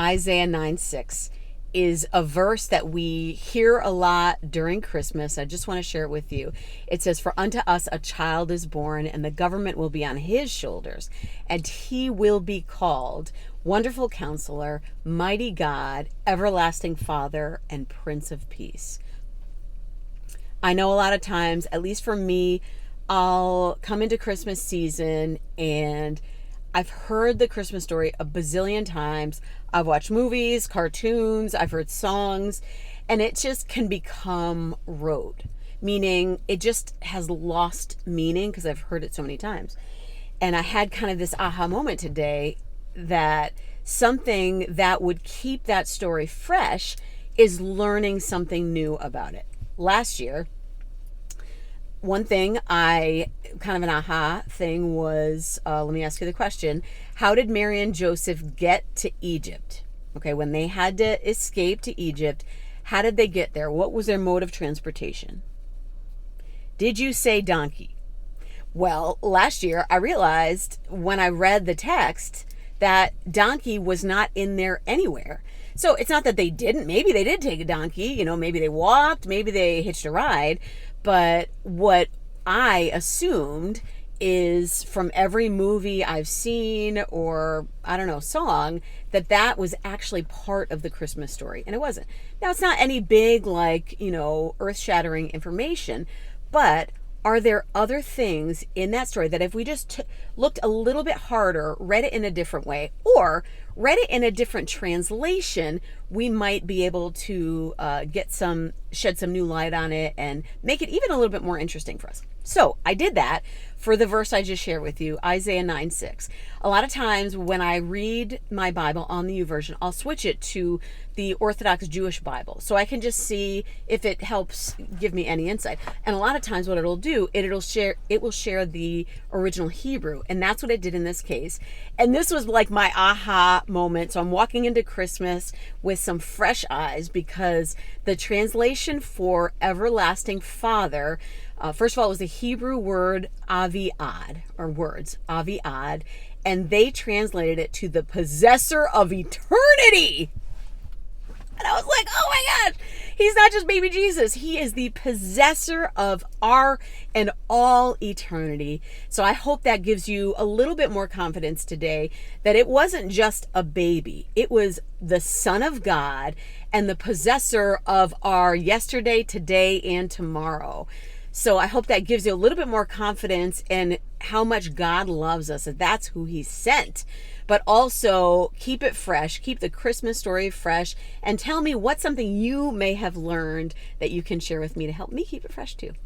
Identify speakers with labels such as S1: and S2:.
S1: Isaiah 9:6 is a verse that we hear a lot during Christmas. I just want to share it with you. It says, "For unto us a child is born, and the government will be on his shoulders, and he will be called Wonderful Counselor, Mighty God, Everlasting Father, and Prince of Peace." I know a lot of times, at least for me, I'll come into Christmas season and I've heard the Christmas story a bazillion times. I've watched movies, cartoons, I've heard songs, and it just can become rote, meaning it just has lost meaning because I've heard it so many times. And I had kind of this aha moment today that something that would keep that story fresh is learning something new about it. Last year, one thing kind of an aha thing was, let me ask you the question, how did Mary and Joseph get to Egypt? Okay, when they had to escape to Egypt, how did they get there? What was their mode of transportation? Did you say donkey? Well, last year I realized when I read the text that donkey was not in there anywhere. So it's not that they didn't. Maybe they did take a donkey, maybe they walked, maybe they hitched a ride. But what I assumed is from every movie I've seen or, song, that was actually part of the Christmas story. And it wasn't. Now, it's not any big, earth-shattering information, but are there other things in that story that if we just looked a little bit harder, read it in a different way, or read it in a different translation, we might be able to shed some new light on it and make it even a little bit more interesting for us. So I did that for the verse I just shared with you, Isaiah 9:6. A lot of times when I read my Bible on the YouVersion, I'll switch it to the Orthodox Jewish Bible so I can just see if it helps give me any insight. And a lot of times what it'll do, it will share the original Hebrew, and that's what it did in this case. And this was like my aha moment. So I'm walking into Christmas with some fresh eyes because the translation for everlasting Father, first of all, it was the Hebrew word Avi Ad, or words, Avi Ad, and they translated it to the Possessor of Eternity. And I was like, oh my God, he's not just baby Jesus. He is the possessor of our and all eternity. So I hope that gives you a little bit more confidence today that it wasn't just a baby. It was the Son of God and the possessor of our yesterday, today, and tomorrow. So I hope that gives you a little bit more confidence in how much God loves us, and that's who he sent. But also keep it fresh, keep the Christmas story fresh, and tell me what's something you may have learned that you can share with me to help me keep it fresh too.